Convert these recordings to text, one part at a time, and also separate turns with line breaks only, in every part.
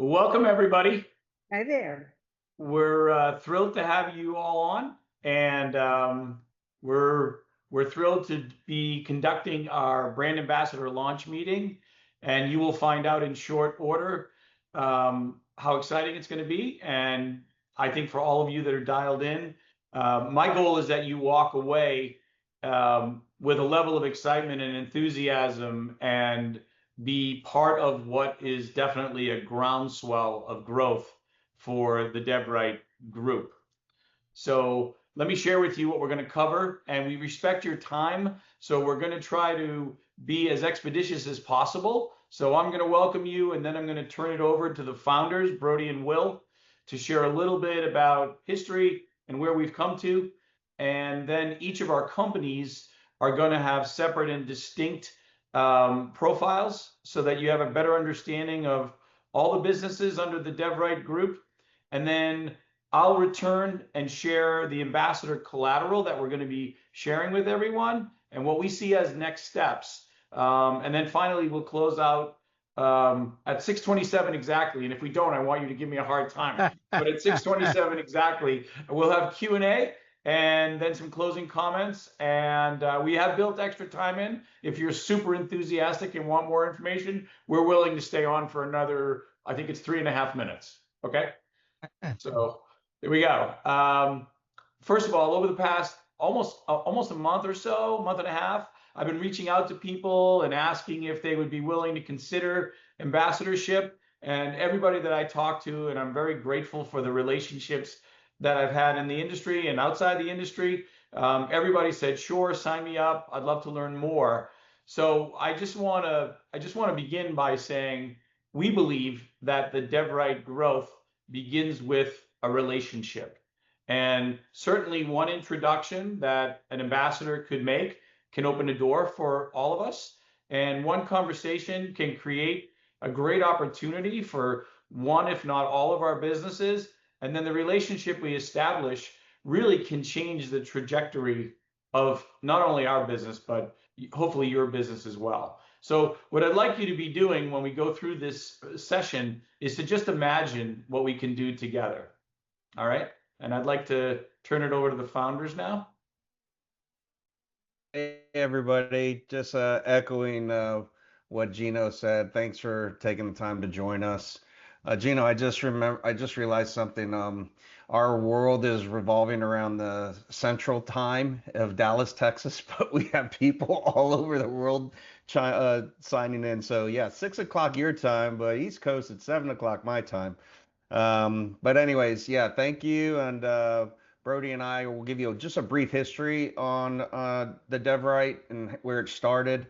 Welcome, everybody.
Hi there.
We're thrilled to have you all on, and we're thrilled to be conducting our brand ambassador launch meeting. And you will find out in short order how exciting it's going to be. And I think for all of you that are dialed in, my goal is that you walk away with a level of excitement and enthusiasm and be part of what is definitely a groundswell of growth for the DevRight Group. So let me share with you what we're going to cover, and we respect your time. So we're going to try to be as expeditious as possible. So I'm going to welcome you, and then I'm going to turn it over to the founders, Brody and Will, to share a little bit about history and where we've come to. And then each of our companies are going to have separate and distinct profiles so that you have a better understanding of all the businesses under the DevRight Group. And then I'll return and share the ambassador collateral that we're going to be sharing with everyone and what we see as next steps. And then finally, we'll close out at 6:27 exactly. And if we don't, I want you to give me a hard time. But at 6:27 exactly, we'll have Q&A and then some closing comments. And we have built extra time in. If you're super enthusiastic and want more information, we're willing to stay on for another, I think it's 3.5 minutes. Okay. So there we go. First of all, over the past almost a month or so, month and a half, I've been reaching out to people and asking if they would be willing to consider ambassadorship. And everybody that I talk to, and I'm very grateful for the relationships that I've had in the industry and outside the industry, everybody said, "Sure, sign me up. I'd love to learn more." So I just want to begin by saying we believe that the DevRight growth begins with a relationship. And certainly one introduction that an ambassador could make can open a door for all of us. And one conversation can create a great opportunity for one, if not all of our businesses. And then the relationship we establish really can change the trajectory of not only our business, but hopefully your business as well. So what I'd like you to be doing when we go through this session is to just imagine what we can do together. All right. And I'd like to turn it over to the founders now.
Hey everybody, just echoing what Gino said. Thanks for taking the time to join us. Gino, I just realized something. Our world is revolving around the central time of Dallas, Texas, but we have people all over the world signing in. So yeah, 6 o'clock your time, but East Coast at 7 o'clock my time. But anyways, yeah, thank you. And Brody and I will give you just a brief history on the DevRight and where it started.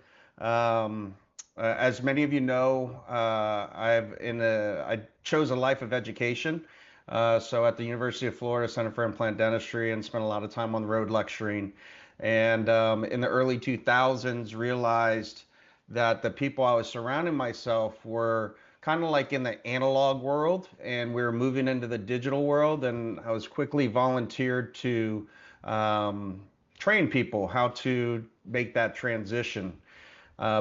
As many of you know, I chose a life of education. So at the University of Florida Center for Implant Dentistry, and spent a lot of time on the road lecturing. And in the early 2000s, realized that the people I was surrounding myself were kind of like in the analog world, and we were moving into the digital world. And I was quickly volunteered to train people how to make that transition.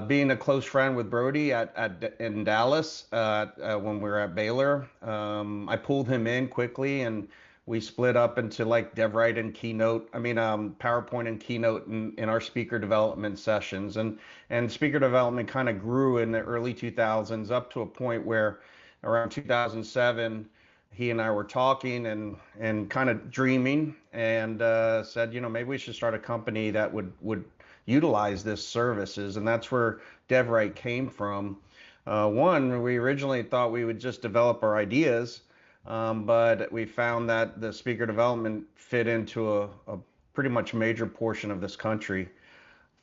Being a close friend with Brody in Dallas when we were at Baylor, I pulled him in quickly, and we split up into like DevRight and Keynote. PowerPoint and Keynote in our speaker development sessions, and speaker development kind of grew in the early 2000s up to a point where around 2007 he and I were talking and kind of dreaming, and said, maybe we should start a company that would utilize this services. And that's where DevRight came from. One, we originally thought we would just develop our ideas, but we found that the speaker development fit into a pretty much major portion of this country.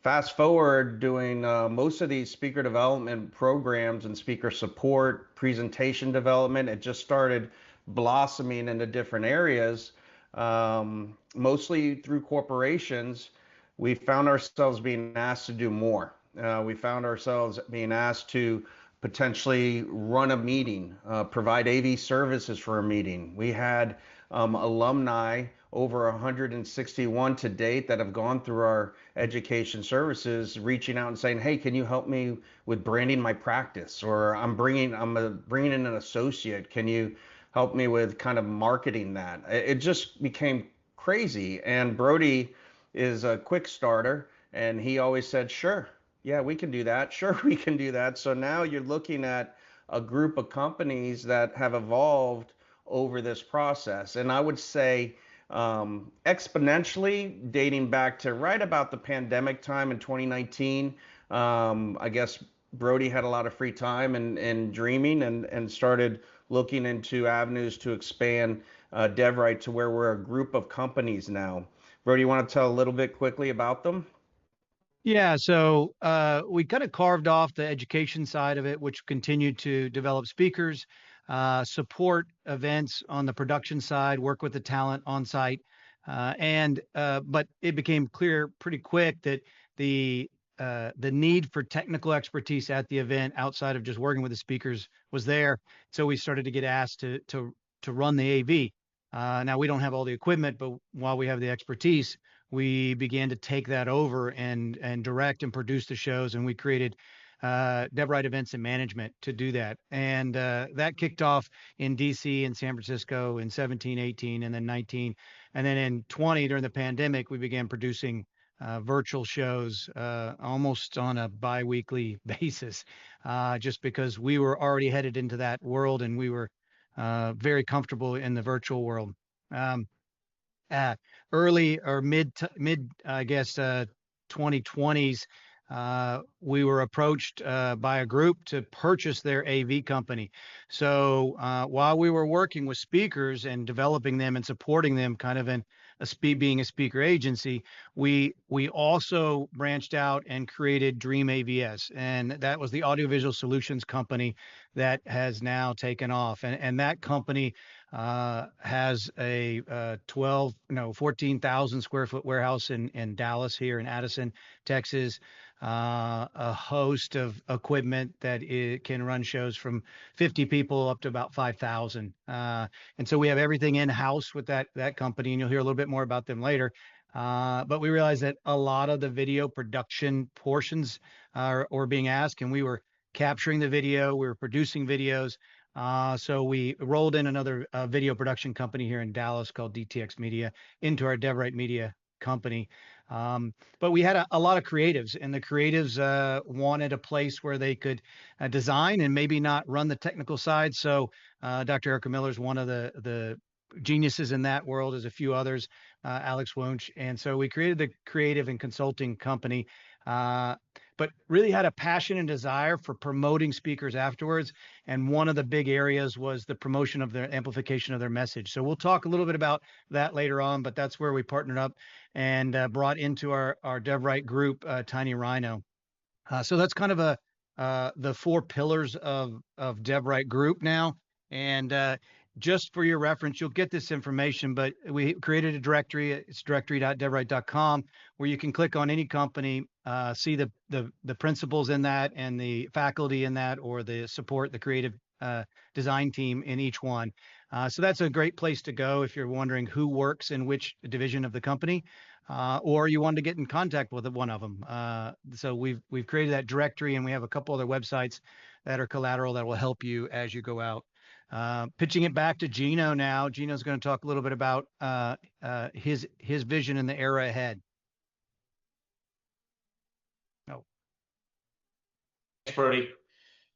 Fast forward, doing most of these speaker development programs and speaker support, presentation development, it just started blossoming into different areas, mostly through corporations. We found ourselves being asked to do more. We found ourselves being asked to potentially run a meeting, provide AV services for a meeting. We had alumni over 161 to date that have gone through our education services, reaching out and saying, "Hey, can you help me with branding my practice?" Or bringing in an associate. Can you help me with kind of marketing that? It just became crazy. And Brody is a quick starter, and he always said, "Sure, yeah, we can do that. Sure, we can do that." So now you're looking at a group of companies that have evolved over this process. And I would say exponentially dating back to right about the pandemic time in 2019. I guess Brody had a lot of free time and dreaming and started looking into avenues to expand DevRight to where we're a group of companies now. Brody, you want to tell a little bit quickly about them?
Yeah, so we kind of carved off the education side of it, which continued to develop speakers, support events on the production side, work with the talent on site, but it became clear pretty quick that the need for technical expertise at the event outside of just working with the speakers was there. So we started to get asked to run the AV. Now we don't have all the equipment, but while we have the expertise, we began to take that over and direct and produce the shows, and we created DevRight Events and Management to do that. And that kicked off in DC and San Francisco in 17, 18, and then 19. And then in 20, during the pandemic, we began producing virtual shows almost on a bi-weekly basis, just because we were already headed into that world and we were very comfortable in the virtual world. Um, uh, Early or mid, I guess, 2020s, we were approached by a group to purchase their AV company. So while we were working with speakers and developing them and supporting them, kind of being a speaker agency, we also branched out and created Dream AVS, and that was the audiovisual solutions company that has now taken off. And that company has a 14,000 square foot warehouse in Dallas, here in Addison, Texas, a host of equipment that it can run shows from 50 people up to about 5,000. And so we have everything in house with that company, and you'll hear a little bit more about them later. But we realized that a lot of the video production portions were being asked, and we were capturing the video, we were producing videos. So we rolled in another video production company here in Dallas called DTX Media into our DevRight Media company. But we had a lot of creatives, and the creatives wanted a place where they could design and maybe not run the technical side. So Dr. Erica Miller is one of the geniuses in that world, as a few others, Alex Wunsch. And so we created the creative and consulting company, but really had a passion and desire for promoting speakers afterwards. And one of the big areas was the promotion of their amplification of their message. So we'll talk a little bit about that later on, but that's where we partnered up and brought into our DevRight group, Tiny Rhino. So that's kind of the four pillars of DevRight Group now. And just for your reference, you'll get this information, but we created a directory. It's directory.devright.com, where you can click on any company, see the principals in that and the faculty in that, or the support, the creative design team in each one. So that's a great place to go if you're wondering who works in which division of the company, or you want to get in contact with one of them. So we've created that directory, and we have a couple other websites that are collateral that will help you as you go out. Pitching it back to Gino now. Gino's going to talk a little bit about his vision in the era ahead. Oh,
Thanks, Brody.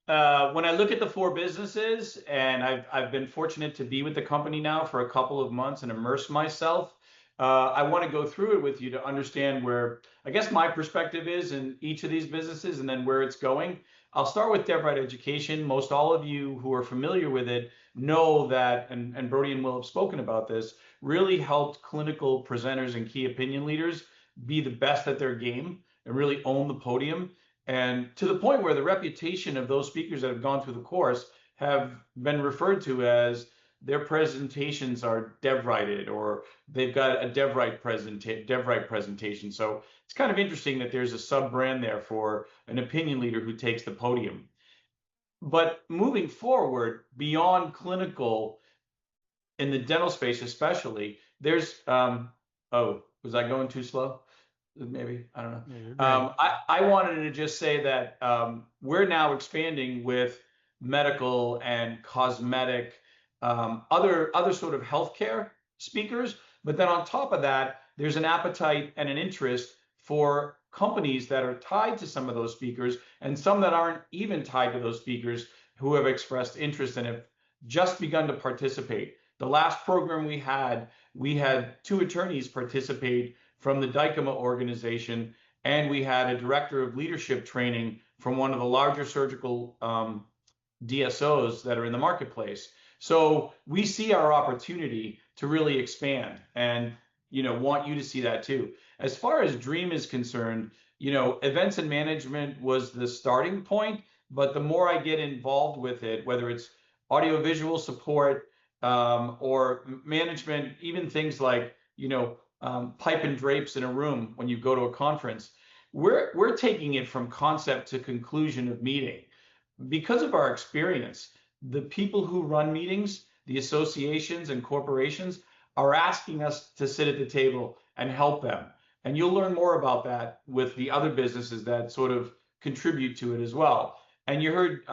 When I look at the four businesses, and I've been fortunate to be with the company now for a couple of months and immerse myself, I want to go through it with you to understand where, I guess, my perspective is in each of these businesses and then where it's going. I'll start with DevRight Education. Most all of you who are familiar with it know that, and Brody and Will have spoken about this, really helped clinical presenters and key opinion leaders be the best at their game and really own the podium. And to the point where the reputation of those speakers that have gone through the course have been referred to as their presentations are DevRighted, or they've got a DevRight presentation. So it's kind of interesting that there's a sub brand there for an opinion leader who takes the podium. But moving forward beyond clinical, in the dental space especially, there's, oh, was I going too slow? Maybe, I don't know.
Yeah, you're great.
I wanted to just say that we're now expanding with medical and cosmetic, other sort of healthcare speakers. But then on top of that, there's an appetite and an interest for companies that are tied to some of those speakers and some that aren't even tied to those speakers who have expressed interest and have just begun to participate. The last program we had two attorneys participate from the Dykema organization, and we had a director of leadership training from one of the larger surgical DSOs that are in the marketplace. So we see our opportunity to really expand, and want you to see that too. As far as Dream is concerned, events and management was the starting point, but the more I get involved with it, whether it's audiovisual support or management, even things like pipe and drapes in a room when you go to a conference, we're taking it from concept to conclusion of meeting. Because of our experience, the people who run meetings, the associations and corporations, are asking us to sit at the table and help them. And you'll learn more about that with the other businesses that sort of contribute to it as well. And you heard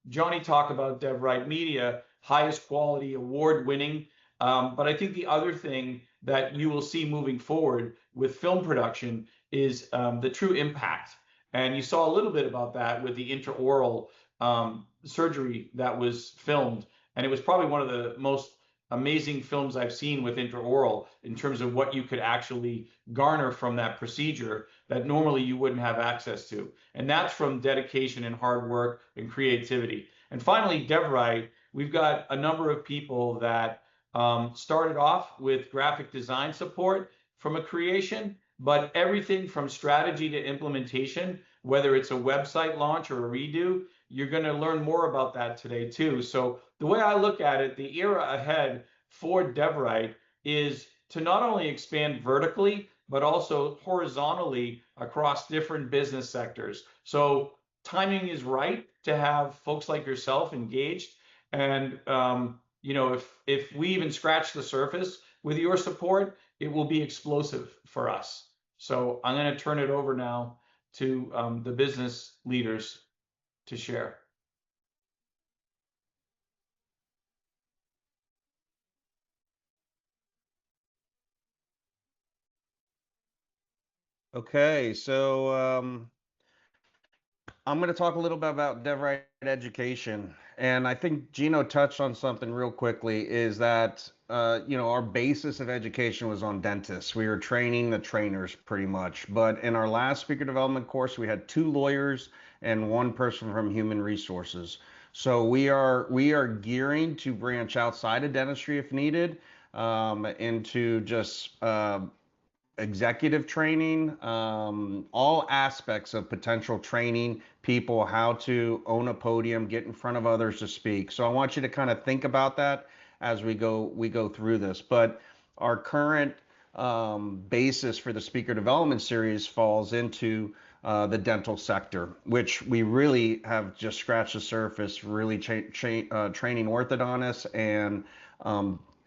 Johnny talk about DevRight Media, highest quality, award winning. But I think the other thing that you will see moving forward with film production is the true impact. And you saw a little bit about that with the intraoral surgery that was filmed. And it was probably one of the most amazing films I've seen with intraoral in terms of what you could actually garner from that procedure that normally you wouldn't have access to. And that's from dedication and hard work and creativity. And finally, DevRight, we've got a number of people that started off with graphic design support from a creation, but everything from strategy to implementation, whether it's a website launch or a redo, you're going to learn more about that today too. So the way I look at it, the era ahead for DevRight is to not only expand vertically, but also horizontally across different business sectors. So timing is right to have folks like yourself engaged. And if we even scratch the surface with your support, it will be explosive for us. So I'm going to turn it over now to the business leaders to share.
Okay, so I'm going to talk a little bit about DevRight education. And I think Gino touched on something real quickly is that, our basis of education was on dentists. We were training the trainers pretty much. But in our last speaker development course, we had 2 lawyers and 1 person from human resources. So we are gearing to branch outside of dentistry if needed, into just executive training, all aspects of potential training people how to own a podium, get in front of others to speak. So I want you to kind of think about that as we go through this. But our current basis for the speaker development series falls into the dental sector, which we really have just scratched the surface, really training orthodontists and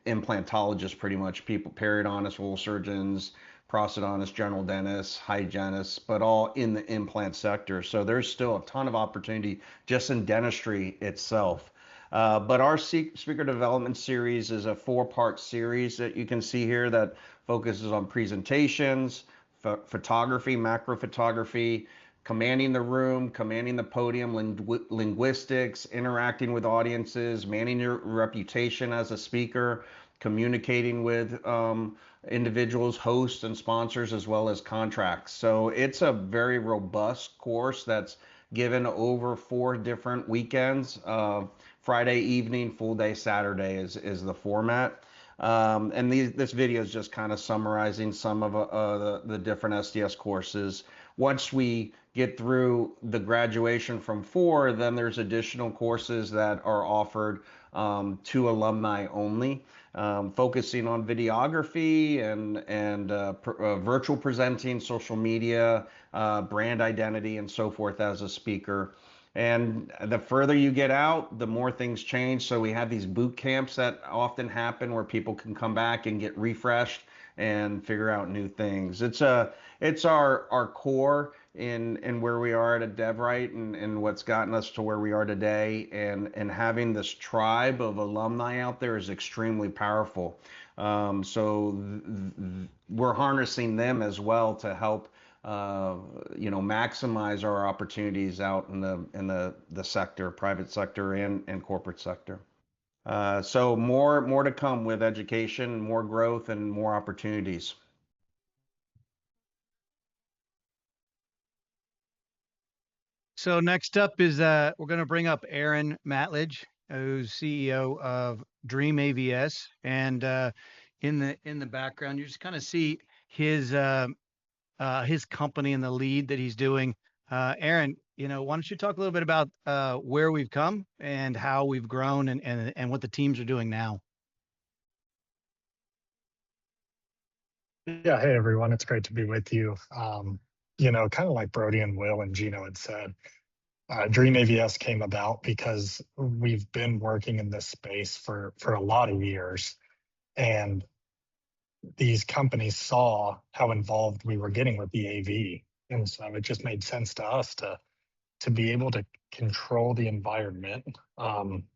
implantologists, pretty much people, periodontists, oral surgeons, prosthodontists, general dentists, hygienists, but all in the implant sector. So there's still a ton of opportunity just in dentistry itself. But our speaker development series is a 4-part series that you can see here that focuses on presentations, photography, macro photography, commanding the room, commanding the podium, linguistics, interacting with audiences, managing your reputation as a speaker, communicating with individuals, hosts, and sponsors, as well as contracts. So it's a very robust course that's given over 4 different weekends. Friday evening, full day Saturday is the format. And this video is just kind of summarizing some of the different SDS courses. Once we get through the graduation from 4, then there's additional courses that are offered to alumni only, focusing on videography and virtual presenting, social media, brand identity, and so forth as a speaker. And the further you get out, the more things change. So we have these boot camps that often happen where people can come back and get refreshed and figure out new things. It's our core in where we are at DevRight and what's gotten us to where we are today. And having this tribe of alumni out there is extremely powerful. We're harnessing them as well to help maximize our opportunities out in the sector, private sector and corporate sector. So more to come with education, more growth, and more opportunities.
So next up is we're going to bring up Aaron Matledge, who's CEO of Dream AVS, and in the background you just kind of see his company and the lead that he's doing. Aaron, why don't you talk a little bit about where we've come and how we've grown and what the teams are doing now?
Yeah, hey everyone, it's great to be with you. Kind of like Brody and Will and Gino had said, Dream AVS came about because we've been working in this space for a lot of years, and these companies saw how involved we were getting with the AV, and so it just made sense to us to be able to control the environment,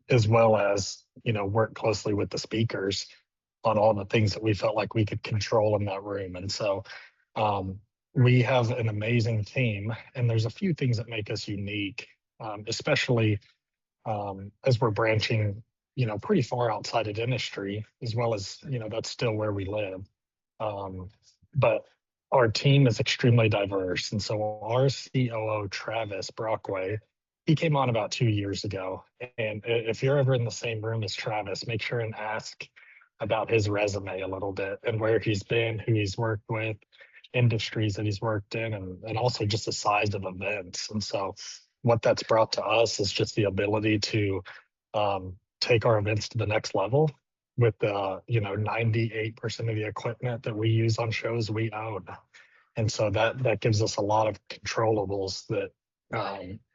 as well as work closely with the speakers on all the things that we felt like we could control in that room. And so we have an amazing team, and there's a few things that make us unique, especially as we're branching, pretty far outside of industry, as well as, that's still where we live. But our team is extremely diverse. And so our COO, Travis Brockway, he came on about 2 years ago. And if you're ever in the same room as Travis, make sure and ask about his resume a little bit and where he's been, who he's worked with, industries that he's worked in, and also just the size of events. And so what that's brought to us is just the ability to take our events to the next level with 98% of the equipment that we use on shows we own. And so that gives us a lot of controllables that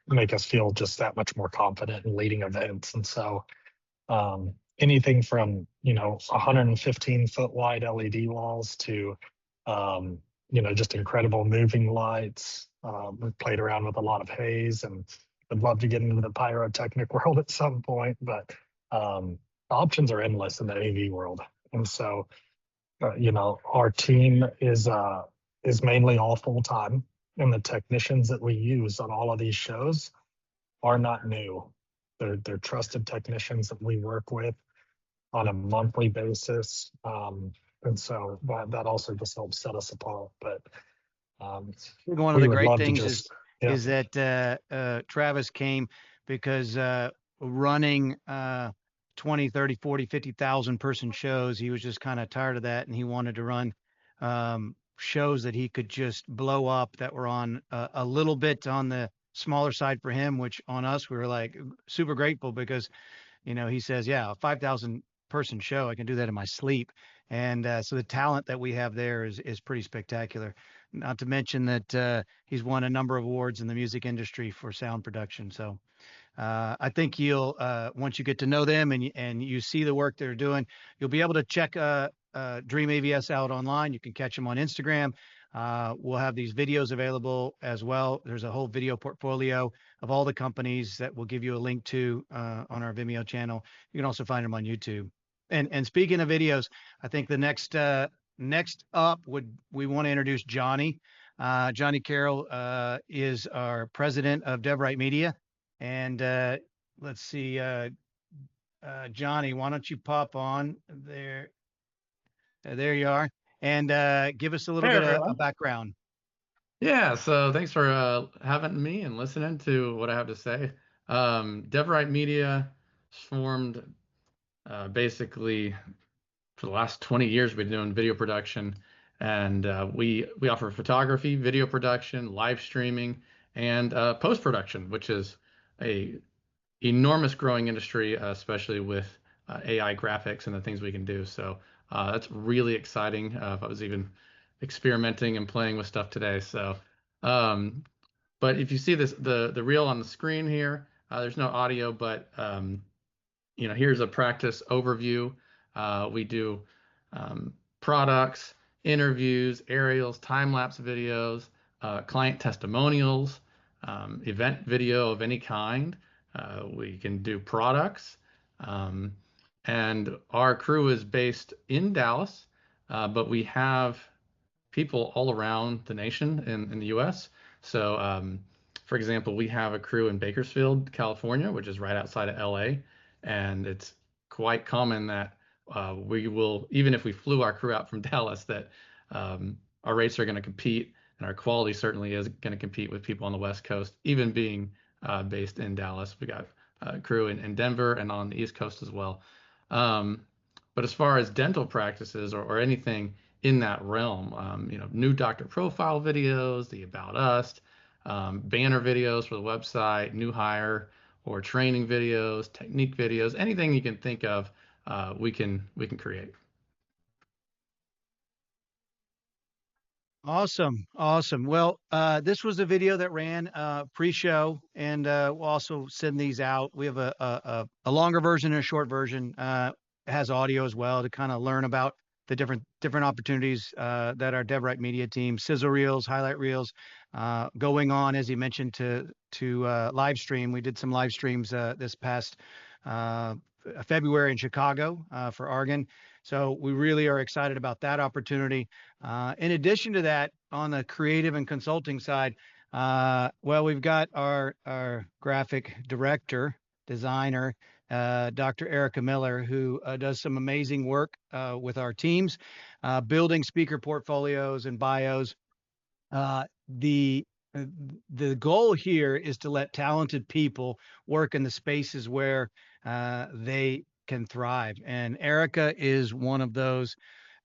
make us feel just that much more confident in leading events. And so anything from 115-foot wide LED walls to just incredible moving lights. We've played around with a lot of haze, and would love to get into the pyrotechnic world at some point, but options are endless in the AV world. And so our team is mainly all full-time, and the technicians that we use on all of these shows are not new. They're trusted technicians that we work with on a monthly basis. And so that also just helps set us apart. But
one of the great things is that Travis came because running 20, 30, 40, 50,000 person shows, he was just kind of tired of that, and he wanted to run shows that he could just blow up, that were on a little bit on the smaller side for him, which on us, we were like super grateful because, he says, yeah, a 5,000 person show, I can do that in my sleep. And so the talent that we have there is pretty spectacular. Not to mention that he's won a number of awards in the music industry for sound production. So I think you'll, once you get to know them and you see the work they're doing, you'll be able to check Dream AVS out online. You can catch them on Instagram. We'll have these videos available as well. There's a whole video portfolio of all the companies that we'll give you a link to on our Vimeo channel. You can also find them on YouTube. And speaking of videos, I think the next up we want to introduce Johnny. Johnny Carroll is our president of DevRight Media. And let's see, Johnny, why don't you pop on there? There you are. And give us a little bit of a background.
Yeah, so thanks for having me and listening to what I have to say. DevRight Media formed basically for the last 20 years. We've been doing video production, and we offer photography, video production, live streaming, and post-production, which is a enormous growing industry, especially with AI graphics and the things we can do. So that's really exciting. I was even experimenting and playing with stuff today. So But if you see this, the reel on the screen here, there's no audio, but here's a practice overview. We do products, interviews, aerials, time-lapse videos, client testimonials, event video of any kind. We can do products. And our crew is based in Dallas, but we have people all around the nation in the US. So, for example, we have a crew in Bakersfield, California, which is right outside of LA. And it's quite common that we will, even if we flew our crew out from Dallas, that our rates are going to compete and our quality certainly is going to compete with people on the West Coast, even being based in Dallas. We got a crew in Denver and on the East Coast as well. But as far as dental practices or anything in that realm, new doctor profile videos, the About Us, banner videos for the website, new hire or training videos, technique videos, anything you can think of, we can create.
Awesome. Well, this was a video that ran pre-show, and we'll also send these out. We have a longer version and a short version. It has audio as well to kind of learn about the different opportunities that our DevRight Media team, sizzle reels, highlight reels, going on, as you mentioned, to live stream. We did some live streams this past February in Chicago for Oregon. So we really are excited about that opportunity. In addition to that, on the creative and consulting side, well, we've got our graphic director, designer, Dr. Erica Miller, who does some amazing work with our teams, building speaker portfolios and bios. The goal here is to let talented people work in the spaces where they can thrive. And Erica is one of those.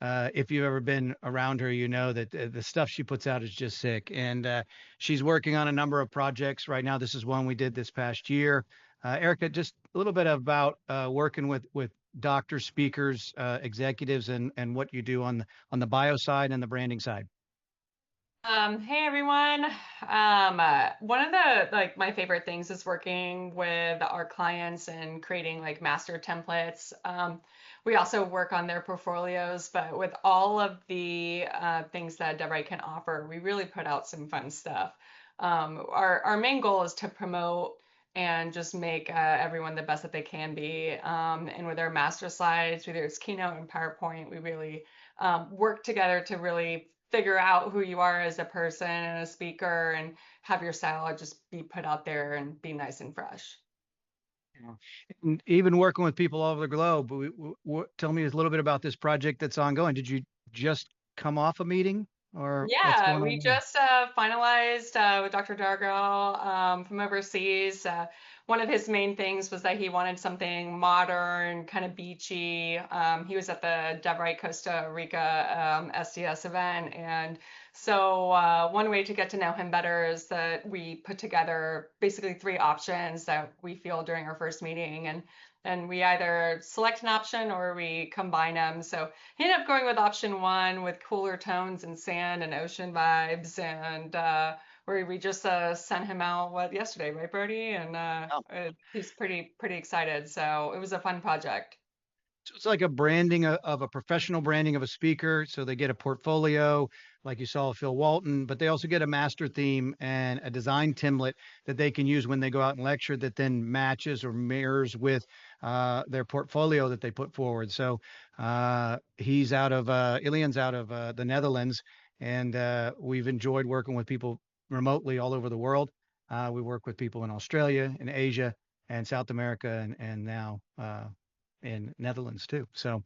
If you've ever been around her, you know that the stuff she puts out is just sick. And she's working on a number of projects right now. This is one we did this past year. Erica, just a little bit about working with doctors, speakers, executives, and what you do on the bio side and the branding side.
Hey everyone. One of the my favorite things is working with our clients and creating master templates. We also work on their portfolios, but with all of the things that DevRight can offer, we really put out some fun stuff. Our main goal is to promote and just make everyone the best that they can be. And with our master slides, whether it's Keynote and PowerPoint, we really work together to really figure out who you are as a person and a speaker and have your style just be put out there and be nice and fresh.
And even working with people all over the globe, tell me a little bit about this project that's ongoing. Did you just come off a meeting? Or
yeah, we just finalized with Dr. Dargo from overseas. One of his main things was that he wanted something modern, kind of beachy. He was at the DevRight Costa Rica SDS event. And so one way to get to know him better is that we put together basically 3 options that we feel during our first meeting. And we either select an option or we combine them. So he ended up going with option 1 with cooler tones and sand and ocean vibes. And where we just sent him out yesterday, right, Brody? And he's pretty excited. So it was a fun project.
So it's like a branding of a professional branding of a speaker. So they get a portfolio, like you saw Phil Walton, but they also get a master theme and a design template that they can use when they go out and lecture that then matches or mirrors with their portfolio that they put forward. So Ilian's out of the Netherlands, and we've enjoyed working with people remotely all over the world. We work with people in Australia, in Asia, and South America, and now in Netherlands too. So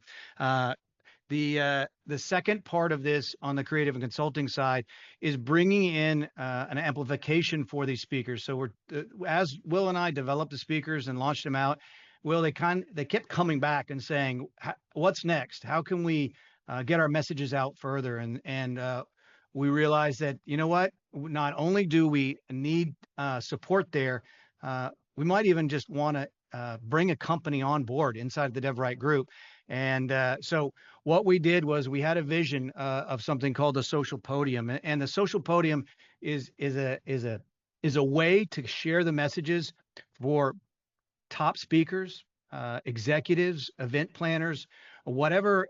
the second part of this on the creative and consulting side is bringing in an amplification for these speakers. So we're as Will and I developed the speakers and launched them out, Will, they kept coming back and saying, what's next? How can we get our messages out further? And we realized that, you know what, not only do we need support there, we might even just want to bring a company on board inside the DevRight Group. And so what we did was we had a vision of something called the social podium, and the social podium is is a way to share the messages for top speakers, executives, event planners, whatever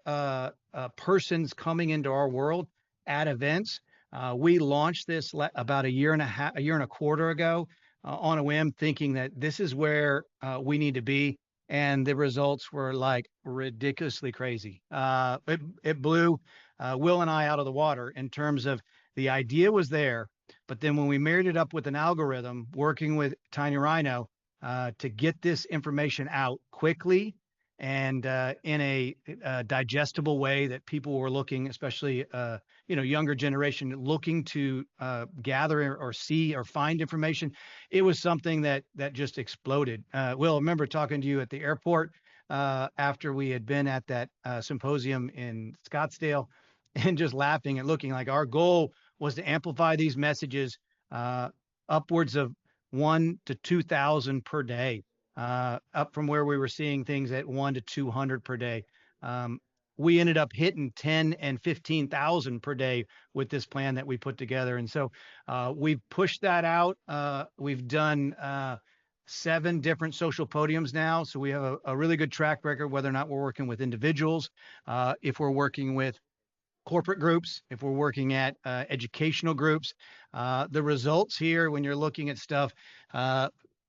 person's coming into our world at events. We launched this about a year and a quarter ago on a whim, thinking that this is where we need to be. And the results were like ridiculously crazy. It blew Will and I out of the water in terms of the idea was there. But then when we married it up with an algorithm, working with Tiny Rhino, to get this information out quickly and in a digestible way that people were looking, especially younger generation, looking to gather or see or find information. It was something that just exploded. Will, I remember talking to you at the airport after we had been at that symposium in Scottsdale, and just laughing and looking like our goal was to amplify these messages upwards of 1 to 2,000 per day, up from where we were seeing things at 1 to 200 per day. We ended up hitting 10 and 15,000 per day with this plan that we put together. And so we've pushed that out. We've done 7 different social podiums now. So we have a really good track record, whether or not we're working with individuals, if we're working with corporate groups, if we're working at educational groups. The results here, when you're looking at stuff,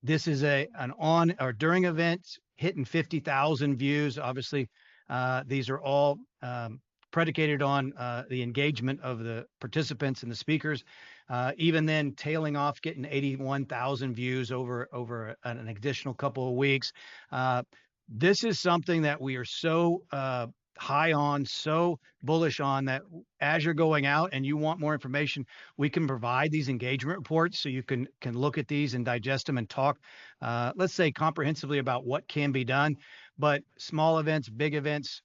this is an on or during events hitting 50,000 views. Obviously, these are all predicated on the engagement of the participants and the speakers. Even then, tailing off, getting 81,000 views over an additional couple of weeks. This is something that we are so high on, so bullish on, that as you're going out and you want more information, we can provide these engagement reports so you can look at these and digest them and talk, let's say, comprehensively about what can be done. But small events, big events,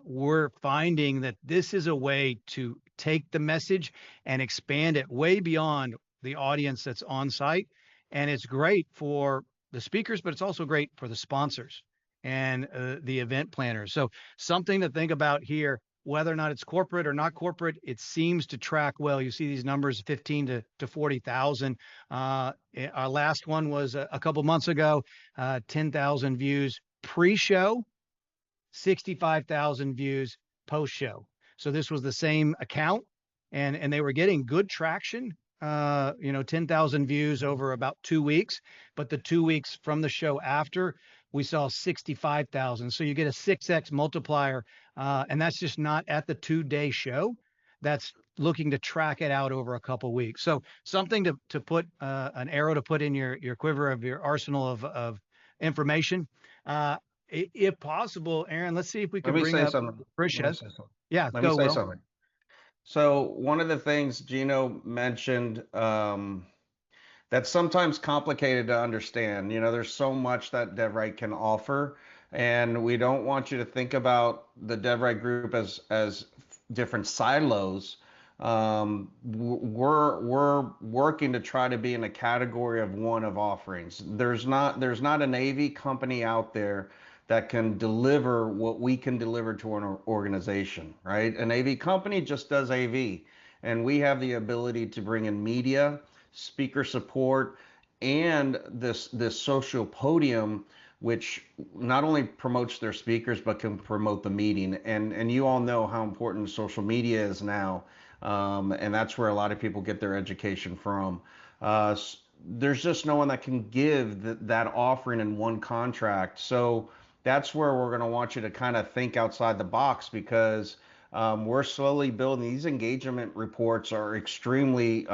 we're finding that this is a way to take the message and expand it way beyond the audience that's on site. And it's great for the speakers, but it's also great for the sponsors and the event planners. So something to think about here, whether or not it's corporate or not corporate, it seems to track well. You see these numbers, 15 to 40,000. Our last one was a couple months ago, 10,000 views pre-show, 65,000 views post-show. So this was the same account, and they were getting good traction. 10,000 views over about 2 weeks, but the 2 weeks from the show after, we saw 65,000. So you get a 6x multiplier, and that's just not at the 2-day show. That's looking to track it out over a couple of weeks. So something to put an arrow to put in your quiver of your arsenal of information. If possible, Aaron, let's see if we can bring up Tricia. Yeah,
let me say something. So one of the things Gino mentioned that's sometimes complicated to understand. There's so much that DevRight can offer, and we don't want you to think about the DevRight Group as different silos. We're working to try to be in a category of one of offerings. There's not an AV company out there that can deliver what we can deliver to an organization, right? An AV company just does AV, and we have the ability to bring in media, speaker support, and this social podium, which not only promotes their speakers but can promote the meeting. And you all know how important social media is now, and that's where a lot of people get their education from. There's just no one that can give that offering in one contract. So that's where we're going to want you to kind of think outside the box, because we're slowly building. These engagement reports are extremely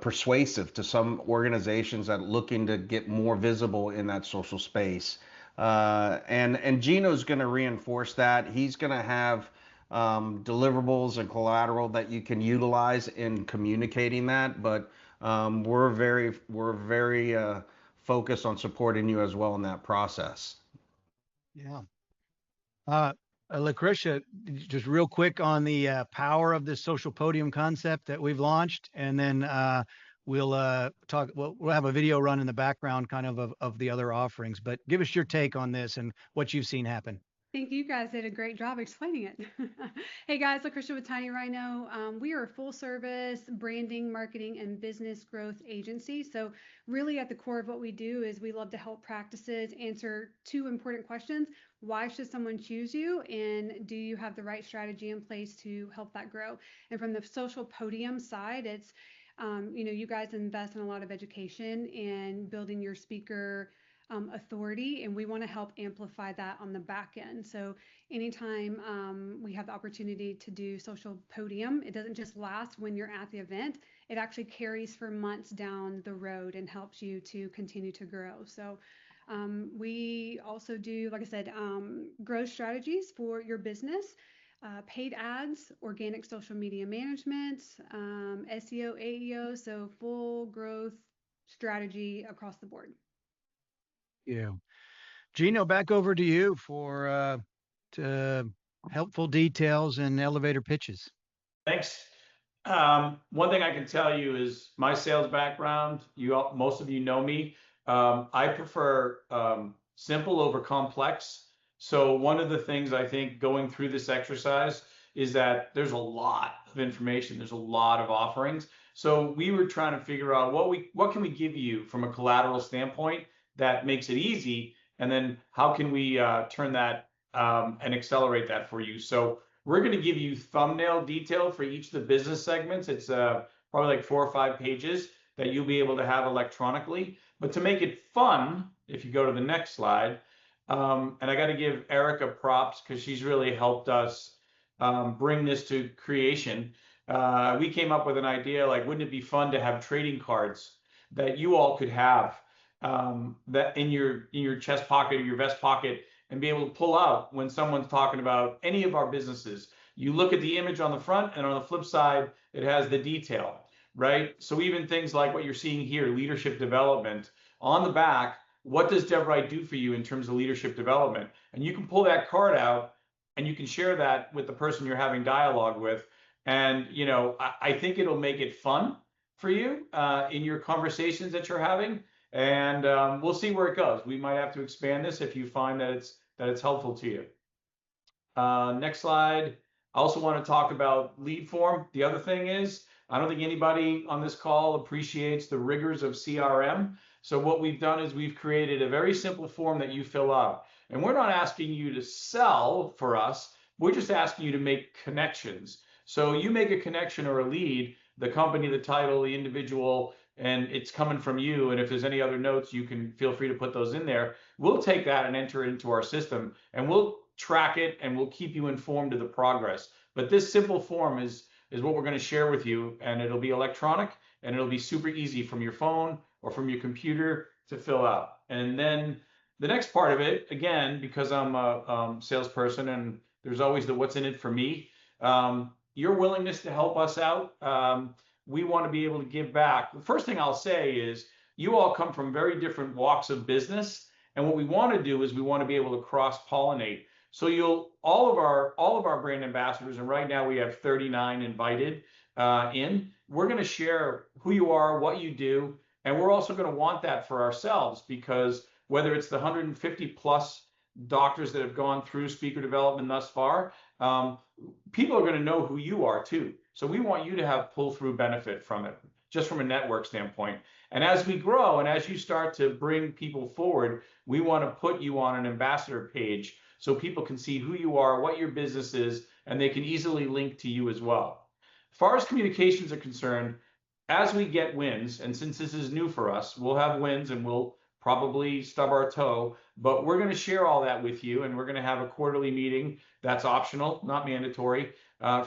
persuasive to some organizations that are looking to get more visible in that social space. And Gino's going to reinforce that. He's going to have deliverables and collateral that you can utilize in communicating that. But we're very focused on supporting you as well in that process.
Yeah. Lucretia, just real quick on the power of this social podium concept that we've launched, and then we'll talk. We'll have a video run in the background, kind of the other offerings. But give us your take on this and what you've seen happen.
Think you guys did a great job explaining it. Hey guys, Lucretia with Tiny Rhino. We are a full service branding, marketing, and business growth agency. So, really, at the core of what we do is we love to help practices answer two important questions. Why should someone choose you? And do you have the right strategy in place to help that grow? And from the social podium side, it's you guys invest in a lot of education and building your speaker authority, and we want to help amplify that on the back end. So anytime we have the opportunity to do social podium, it doesn't just last when you're at the event, it actually carries for months down the road and helps you to continue to grow. So we also do, like I said, growth strategies for your business, paid ads, organic social media management, SEO, AEO, so full growth strategy across the board.
Yeah. Gino, back over to you for helpful details and elevator pitches.
Thanks. One thing I can tell you is my sales background. Most of you know me. I prefer simple over complex. So one of the things I think going through this exercise is that there's a lot of information. There's a lot of offerings. So we were trying to figure out what can we give you from a collateral standpoint that makes it easy, and then how can we turn that and accelerate that for you. So we're going to give you thumbnail detail for each of the business segments. It's probably like 4 or 5 pages that you'll be able to have electronically. But to make it fun, if you go to the next slide, and I got to give Erica props because she's really helped us bring this to creation. We came up with an idea like, wouldn't it be fun to have trading cards that you all could have that in your chest pocket or your vest pocket, and be able to pull out when someone's talking about any of our businesses. You look at the image on the front, and on the flip side, it has the detail, right? So even things like what you're seeing here, leadership development, on the back, what does DevRight do for you in terms of leadership development? And you can pull that card out and you can share that with the person you're having dialogue with. And I think it'll make it fun for you in your conversations that you're having. And we'll see where it goes. We might have to expand this if you find that it's helpful to you. Next slide. I also want to talk about lead form. The other thing is, I don't think anybody on this call appreciates the rigors of CRM. So what we've done is we've created a very simple form that you fill out. And we're not asking you to sell for us. We're just asking you to make connections. So you make a connection or a lead, the company, the title, the individual, and it's coming from you. And if there's any other notes, you can feel free to put those in there. We'll take that and enter it into our system, and we'll track it and we'll keep you informed of the progress. But this simple form is what we're going to share with you, and it'll be electronic and it'll be super easy from your phone or from your computer to fill out. And then the next part of it, again, because I'm a salesperson and there's always the what's in it for me, your willingness to help us out. We want to be able to give back. The first thing I'll say is you all come from very different walks of business. And what we want to do is we want to be able to cross-pollinate. So all of our brand ambassadors, and right now we have 39 invited in. We're going to share who you are, what you do, and we're also going to want that for ourselves, because whether it's the 150 plus doctors that have gone through speaker development thus far, people are going to know who you are too. So we want you to have pull-through benefit from it, just from a network standpoint. And as we grow and as you start to bring people forward, we want to put you on an ambassador page so people can see who you are, what your business is, and they can easily link to you as well. As far as communications are concerned, as we get wins, and since this is new for us, we'll have wins and we'll probably stub our toe, but we're going to share all that with you, and we're going to have a quarterly meeting that's optional, not mandatory,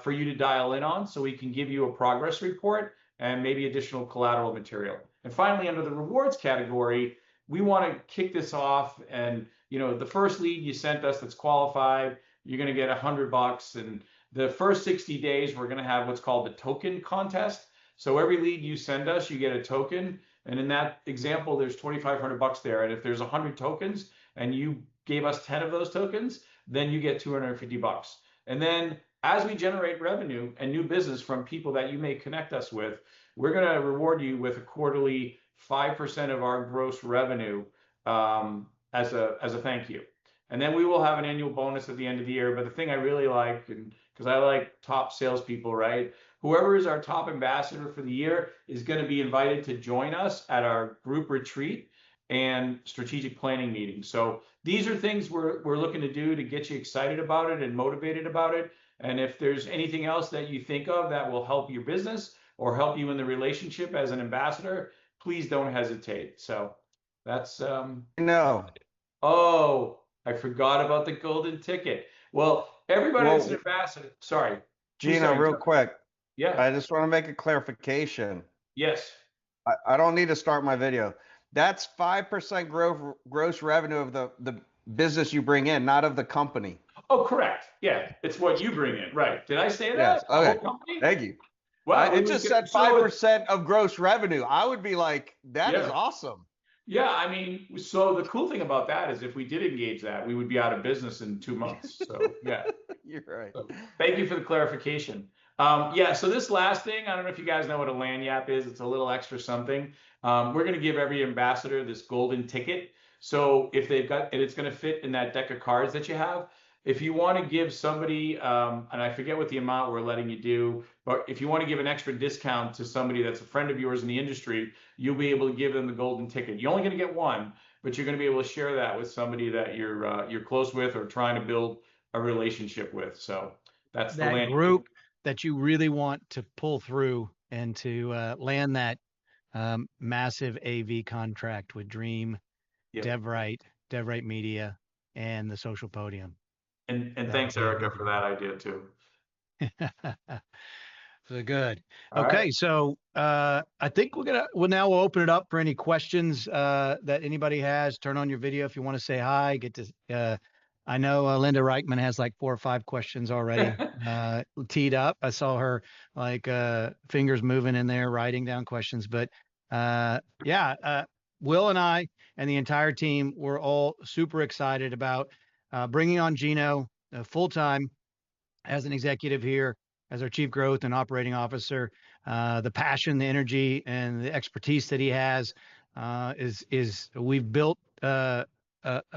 for you to dial in on, so we can give you a progress report and maybe additional collateral material. And finally, under the rewards category, we want to kick this off, and the first lead you sent us that's qualified, you're going to get $100, and the first 60 days we're going to have what's called the token contest. So every lead you send us, you get a token. And in that example, there's $2,500 there. And if there's 100 tokens and you gave us 10 of those tokens, then you get $250. And then as we generate revenue and new business from people that you may connect us with, we're going to reward you with a quarterly 5% of our gross revenue as a thank you. And then we will have an annual bonus at the end of the year. But the thing I really like, and because I like top salespeople, right? Whoever is our top ambassador for the year is going to be invited to join us at our group retreat and strategic planning meeting. So these are things we're looking to do to get you excited about it and motivated about it. And if there's anything else that you think of that will help your business or help you in the relationship as an ambassador, please don't hesitate. So that's
No.
oh, I forgot about the golden ticket. Well, everybody that's an
Well,
ambassador. Sorry.
Gino,
Sorry,
real
Joe.
quick,
Yeah.
I just want to make a clarification.
Yes.
I don't need to start my video. That's 5% gross revenue of the business you bring in, not of the company.
Oh, correct. Yeah, it's what you bring in, right? Did I say
Yes.
that? The whole
Okay.
company?
Thank you.
Well,
It just said 5% of gross revenue. I would be like, that is
Yeah.
awesome.
Yeah, I mean, so the cool thing about that is if we did engage that, we would be out of business in 2 months. So yeah.
You're right.
So, thank you for the clarification. Yeah, so this last thing, I don't know if you guys know what a lanyap is. It's a little extra something. We're going to give every ambassador this golden ticket. So if they've got, and it's going to fit in that deck of cards that you have. If you want to give somebody, and I forget what the amount we're letting you do, but if you want to give an extra discount to somebody that's a friend of yours in the industry, you'll be able to give them the golden ticket. You're only going to get one, but you're going to be able to share that with somebody that you're close with or trying to build a relationship with. So that's the
That group that you really want to pull through and to land that massive AV contract with Dream,
Yep.
DevRight Media, and the Social Podium.
And thanks, Erica, for that idea too.
So good.
All
Okay,
right.
so I think we'll now open it up for any questions that anybody has. Turn on your video if you want to say hi. Get to. I know Linda Reichman has like 4 or 5 questions already teed up. I saw her like fingers moving in there, writing down questions. But Will and I and the entire team were all super excited about bringing on Gino full time as an executive here, as our chief growth and operating officer. The passion, the energy, and the expertise that he has is we've built a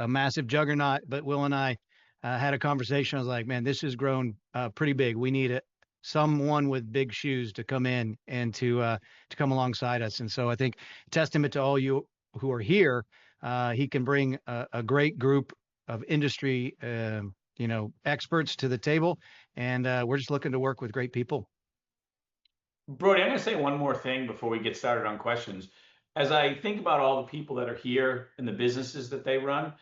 massive juggernaut. But Will and I had a conversation. I was like, man, this has grown pretty big. We need someone with big shoes to come in and to come alongside us. And so I think testament to all you who are here, he can bring a great group of industry experts to the table, and we're just looking to work with great people.
Brody, I'm going to say one more thing before we get started on questions. As I think about all the people that are here and the businesses that they run,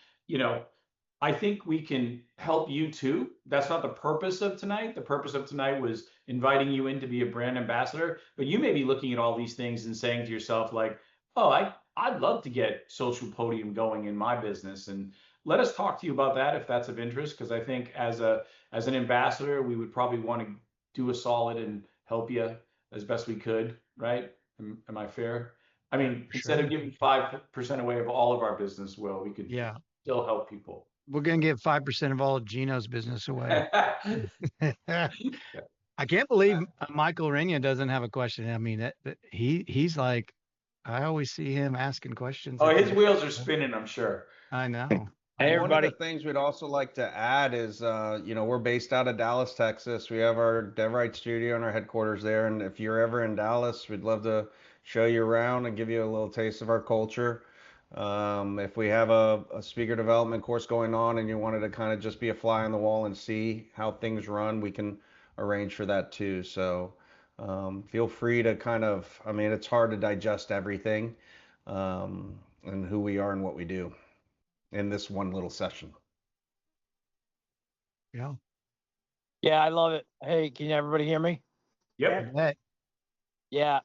I think we can help you too. That's not the purpose of tonight. The purpose of tonight was inviting you in to be a brand ambassador, but you may be looking at all these things and saying to yourself like, oh, I'd love to get Social Podium going in my business. And let us talk to you about that if that's of interest, because I think as an ambassador, we would probably want to do a solid and help you as best we could, right? Am I fair? I mean, instead of giving 5% away of all of our business, Will, we could still help people.
We're going to give 5% of all of Gino's business away. I can't believe Michael Renia doesn't have a question. I mean, he's like, I always see him asking questions.
Oh, his wheels are spinning, I'm sure.
I know.
Hey, everybody. One of the things we'd also like to add is, we're based out of Dallas, Texas. We have our DevRight studio and our headquarters there. And if you're ever in Dallas, we'd love to show you around and give you a little taste of our culture. If we have a speaker development course going on and you wanted to kind of just be a fly on the wall and see how things run, we can arrange for that too. So feel free to it's hard to digest everything and who we are and what we do in this one little session.
Yeah, I love it. Hey, can everybody hear me?
Yep.
Yeah.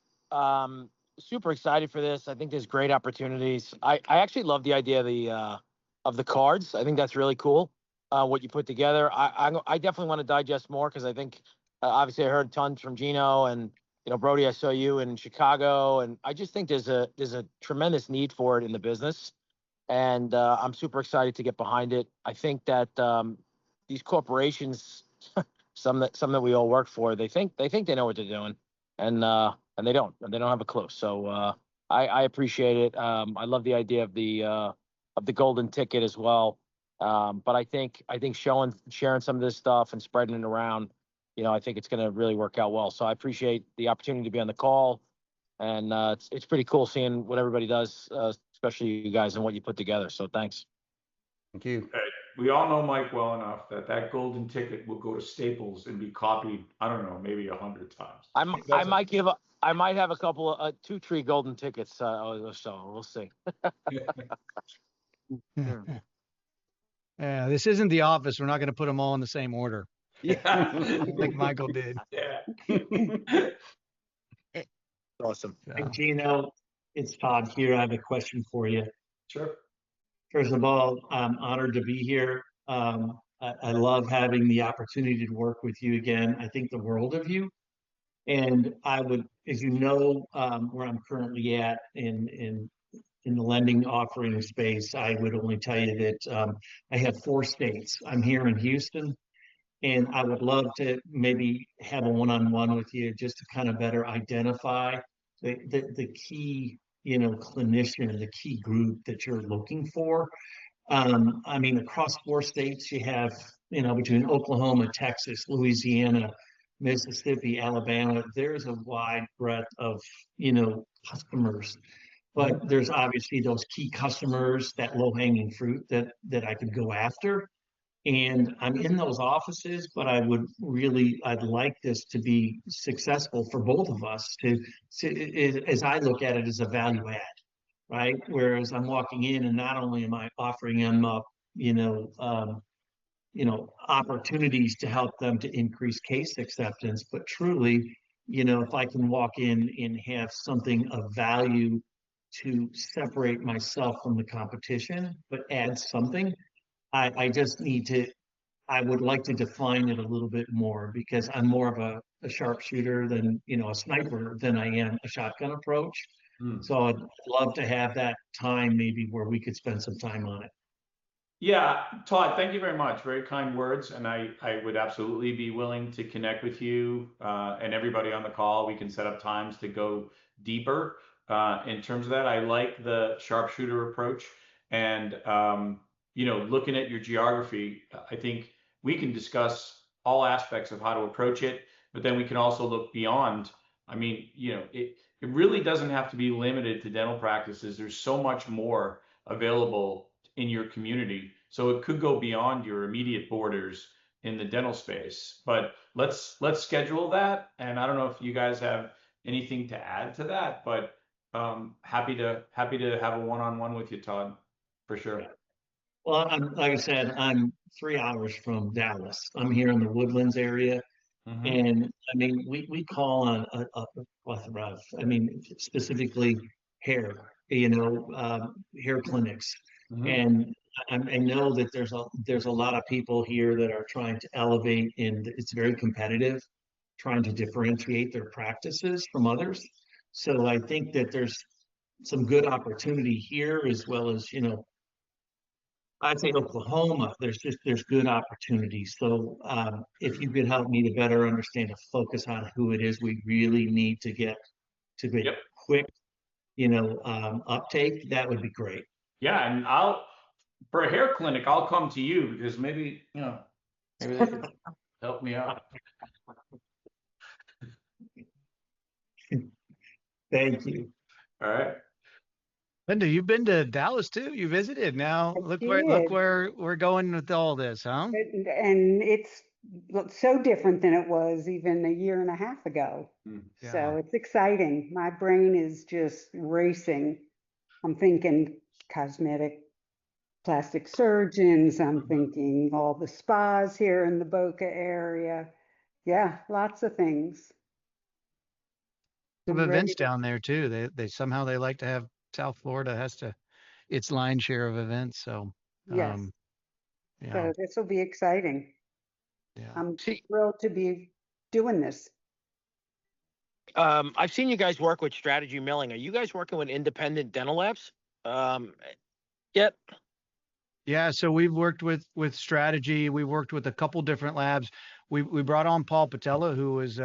Super excited for this. I think there's great opportunities. I actually love the idea of the cards. I think that's really cool. What you put together. I definitely want to digest more because I think obviously I heard tons from Gino and Brody. I saw you in Chicago, and I just think there's a tremendous need for it in the business. And I'm super excited to get behind it. I think that these corporations, some that we all work for, they think they know what they're doing, and they don't have a clue. So I appreciate it. I love the idea of the golden ticket as well. But I think sharing some of this stuff and spreading it around, I think it's going to really work out well. So I appreciate the opportunity to be on the call, and it's pretty cool seeing what everybody does, especially you guys and what you put together. So thanks.
Thank you.
We all know Mike well enough that golden ticket will go to Staples and be copied, I don't know, maybe 100 times.
I might have a couple of 2-tree golden tickets. So we'll see.
Yeah, this isn't The Office. We're not going to put them all in the same order.
Yeah.
Like Michael did.
Yeah.
Awesome.
So,
Hey, Gino, it's Todd here. I have a question for you.
Sure.
First of all, I'm honored to be here. I love having the opportunity to work with you again. I think the world of you. And I would, as you know, where I'm currently at in the lending offering space, I would only tell you that I have 4 states. I'm here in Houston, and I would love to maybe have a one-on-one with you just to kind of better identify the key, clinician, the key group that you're looking for. I mean, across 4 states, you have, between Oklahoma, Texas, Louisiana, Mississippi, Alabama, there's a wide breadth of, customers. But there's obviously those key customers, that low-hanging fruit that I could go after. And I'm in those offices, but I'd like this to be successful for both of us as I look at it, as a value add, right? Whereas I'm walking in and not only am I offering them up, opportunities to help them to increase case acceptance, but truly, if I can walk in and have something of value to separate myself from the competition, but add something, I would like to define it a little bit more, because I'm more of a sharpshooter than, a sniper than I am a shotgun approach. So I'd love to have that time maybe where we could spend some time on it.
Yeah, Todd, thank you very much. Very kind words. And I would absolutely be willing to connect with you and everybody on the call. We can set up times to go deeper in terms of that. I like the sharpshooter approach. And, looking at your geography, I think we can discuss all aspects of how to approach it, but then we can also look beyond. I mean, it really doesn't have to be limited to dental practices. There's so much more available in your community. So it could go beyond your immediate borders in the dental space. But let's schedule that. And I don't know if you guys have anything to add to that, but happy to have a one-on-one with you, Todd, for sure.
Well, like I said, I'm 3 hours from Dallas. I'm here in the Woodlands area. And I mean, we call on a plethora of, specifically hair, hair clinics. And I know that there's a lot of people here that are trying to elevate, and it's very competitive, trying to differentiate their practices from others. So I think that there's some good opportunity here, as well as, I'd say Oklahoma, there's good opportunities. So if you could help me to better understand and focus on who it is we really need to get quick, uptake, that would be great.
Yeah, and for a hair clinic, I'll come to you, because maybe they can help me out.
Thank you.
All right.
Linda, you've been to Dallas too. You visited. Now look where we're going with all this, huh?
And it's so different than it was even a year and a half ago.
Yeah.
So it's exciting. My brain is just racing. I'm thinking cosmetic plastic surgeons. I'm thinking all the spas here in the Boca area. Yeah, lots of things.
Some events down there too. They somehow they like to have South Florida has its lion's share of events. So
yes. So this will be exciting.
Yeah.
I'm thrilled to be doing this.
I've seen you guys work with Strategy Milling. Are you guys working with independent dental labs yet?
Yeah, so we've worked with Strategy. We worked with a couple different labs. We brought on Paul Patella, who was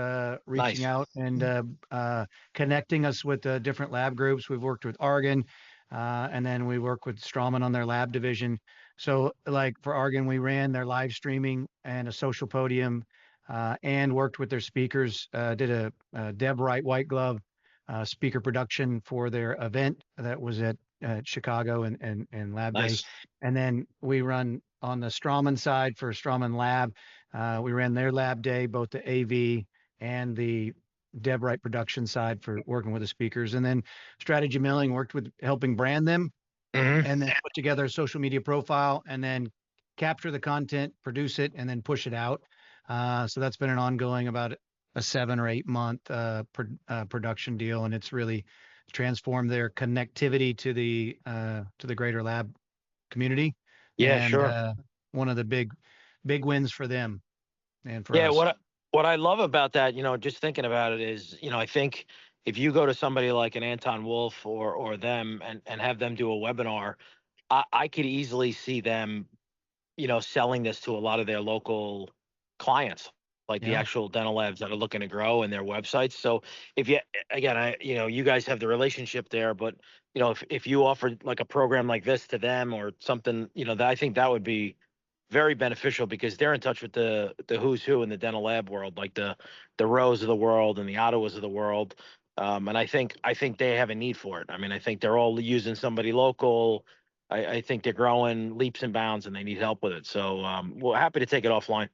reaching out and connecting us with different lab groups. We've worked with Argon, and then we work with Strawman on their lab division. So like for Argon, we ran their live streaming and a social podium, and worked with their speakers, did a DevRight white glove speaker production for their event that was at Chicago and Lab Day.
Nice.
And then we run on the Strawman side for Strawman Lab. We ran their Lab Day, both the AV and the DevRight production side for working with the speakers. And then Strategy Milling worked with helping brand them, and then put together a social media profile, and then capture the content, produce it, and then push it out. So that's been an ongoing about a 7 or 8 month production deal, and it's really transformed their connectivity to the greater lab community.
Yeah,
and,
sure.
One of the big wins for them and for
Yeah,
us.
what I love about that, just thinking about it is, I think if you go to somebody like an Anton Wolf or them and have them do a webinar, I could easily see them, selling this to a lot of their local clients, like the
Yeah.
actual dental labs that are looking to grow and their websites. So if you, again, you guys have the relationship there, but if you offered like a program like this to them or something, I think that would be very beneficial because they're in touch with the who's who in the dental lab world, like the Rows of the world and the Ottawas of the world. And I think they have a need for it. I mean, I think they're all using somebody local. I think they're growing leaps and bounds and they need help with it. So we're happy to take it offline.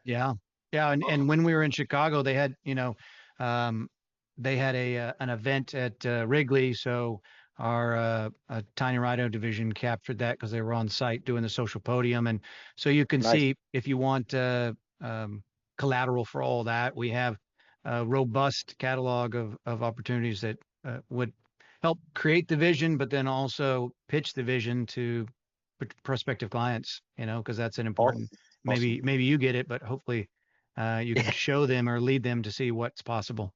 Yeah. Yeah. And when we were in Chicago, they had, they had an event at Wrigley. So our Tiny Rhino division captured that because they were on site doing the social podium. And so you can
Nice.
see if you want collateral for all that, we have a robust catalog of opportunities that would help create the vision, but then also pitch the vision to prospective clients, because that's an important,
Awesome.
maybe you get it, but hopefully you can show them or lead them to see what's possible.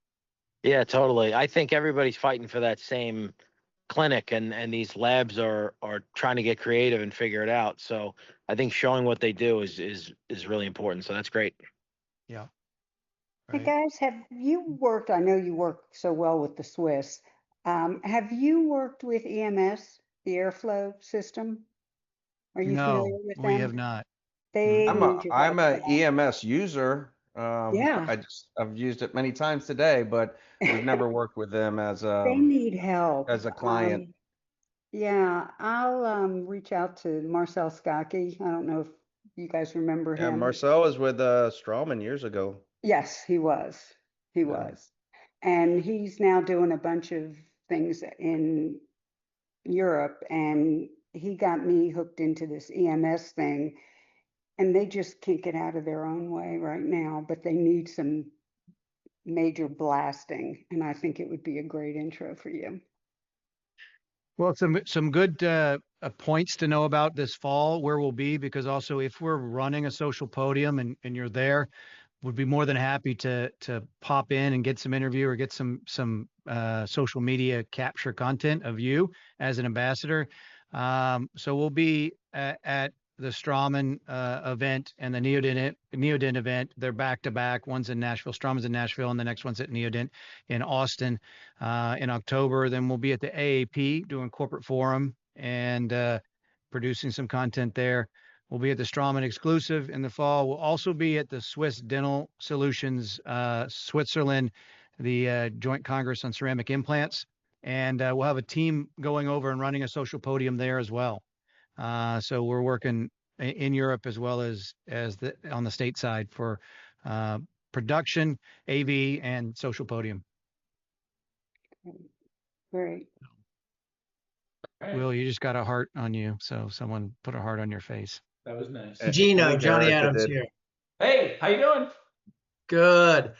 Yeah, totally. I think everybody's fighting for that same clinic and these labs are trying to get creative and figure it out. So I think showing what they do is really important. So that's great.
Yeah.
Hey
Right.
guys, have you worked, I know you work so well with the Swiss. Have you worked with EMS, the airflow system? Are you
No,
familiar with
we have
them?
not.
They need your
I'm
help for
a
that.
EMS user.
Yeah,
I've used it many times today, but we've never worked with them
they need help.
as a client.
Yeah, I'll reach out to Marcel Scacchi. I don't know if you guys remember
Yeah,
him.
Marcel was with Strawman years ago.
Yes, he was. He
Yeah.
was. And he's now doing a bunch of things in Europe, and he got me hooked into this EMS thing, and they just can't get out of their own way right now, but they need some major blasting, and I think it would be a great intro for you.
Well, some good points to know about this fall where we'll be, because also if we're running a social podium and you're there, would be more than happy to pop in and get some interview or get some social media capture content of you as an ambassador. So we'll be at the Strawman event and the Neodent event. They're back to back. One's in Nashville, Strawman's in Nashville, and the next one's at Neodent in Austin in October. Then we'll be at the AAP doing corporate forum and producing some content there. We'll be at the Strawman exclusive in the fall. We'll also be at the Swiss Dental Solutions, Switzerland, the Joint Congress on Ceramic Implants. And we'll have a team going over and running a social podium there as well. So we're working in Europe as well as on the state side for production, AV, and social podium.
Great.
Will, you just got a heart on you, so someone put a heart on your face.
That was nice.
Gino,
think
Johnny
Erica
Adams
did.
here.
Hey, how you doing?
Good.